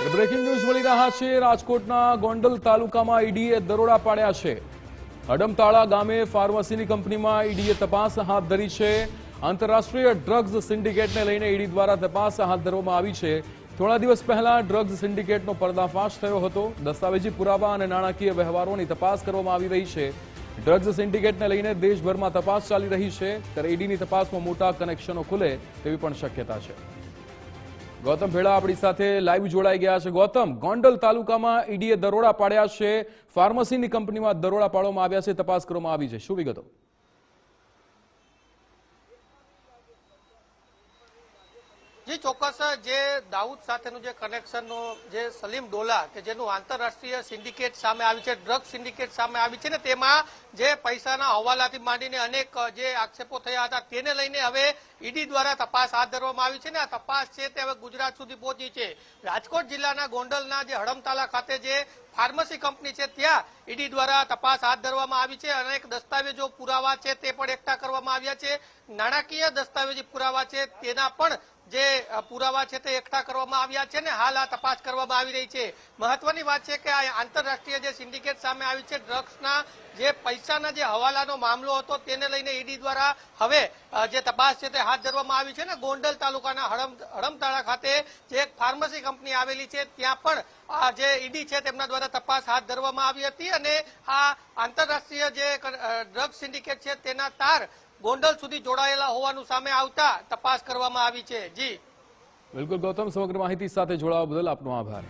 Breaking news મળી રહ્યા છે। રાજકોટના ગોંડલ તાલુકામાં ઈડીએ દરોડા પાડ્યા છે। અડમતાળા ગામે ફાર્મસીની કંપનીમાં ઈડીએ તપાસ હાથ ધરી છે। આંતરરાષ્ટ્રીય ડ્રગ્સ સિન્ડિકેટને લઈને ઈડી દ્વારા તપાસ હાથ ધરવામાં આવી છે। થોડા દિવસ પહેલા ડ્રગ્સ સિન્ડિકેટનો પર્દાફાશ થયો હતો। દસ્તાવેજી પુરાવા અને નાણાકીય વ્યવહારોની તપાસ કરવામાં આવી રહી છે। ડ્રગ્સ સિન્ડિકેટને લઈને દેશભરમાં તપાસ ચાલી રહી છે, ત્યારે ઈડીની તપાસમાં મોટા કનેક્શનો ખુલે તેવી પણ શક્યતા છે। ગૌતમ ભેડા આપણી સાથે લાઈવ જોડાઈ ગયા છે। ગૌતમ, ગોંડલ તાલુકામાં ઈડીએ દરોડા પાડ્યા છે, ફાર્મસીની કંપનીમાં દરોડા પાડવામાં આવ્યા છે, તપાસ કરવામાં આવી છે, શું વિગતો? જી ચોક્કસ, જે દાઉદ સાથેનું જે કનેક્શનનો જે સલીમ ડોલા કે જેનું આંતરરાષ્ટ્રીય સિન્ડિકેટ સામે આવી છે, ડ્રગ સિન્ડિકેટ સામે આવી છે ને તેમાં જે પૈસાના હવાલાથી માંડીને અનેક જે આક્ષેપો થયા હતા તેને લઈને હવે ઈડી દ્વારા તપાસ હાથ ધરવામાં આવી છે ને આ તપાસ છે તે હવે ગુજરાત સુધી પહોંચી છે। રાજકોટ જિલ્લાના ગોંડલના જે હડમતાલા ખાતે જે ફાર્મસી કંપની છે ત્યાં ઈડી દ્વારા તપાસ હાથ ધરવામાં આવી છે। અનેક દસ્તાવેજો પુરાવા છે તે પણ એકઠા કરવામાં આવ્યા છે। નાણાકીય દસ્તાવેજી પુરાવા છે તેના પણ જે પુરાવા છે તે એકઠા કરવામાં આવ્યા છે ને હાલ આ તપાસ કરવામાં આવી રહી છે। મહત્વની વાત છે કે આ આંતરરાષ્ટ્રીય જે સિન્ડિકેટ સામે આવી છે, ડ્રગ્સના જે પૈસાના જે હવાલાનો મામલો હતો તેને લઈને ઈડી દ્વારા હવે જે તપાસ છે તે હાથ ધરવામાં આવી છે ને ગોંડલ તાલુકાના હડમતાળા ખાતે જે એક ફાર્મસી કંપની આવેલી છે ત્યાં પણ આ જે ઈડી છે તેમના દ્વારા તપાસ હાથ ધરવામાં આવી હતી અને આ આંતરરાષ્ટ્રીય જે ડ્રગ સિન્ડિકેટ છે તેના તાર ગોંડલ સુધી જોડાયેલા હોવાનું સામે આવતા તપાસ કરવામાં આવી છે। જી બિલકુલ ગૌતમ, સમગ્ર માહિતી સાથે જોડાવા બદલ આપનો આભાર।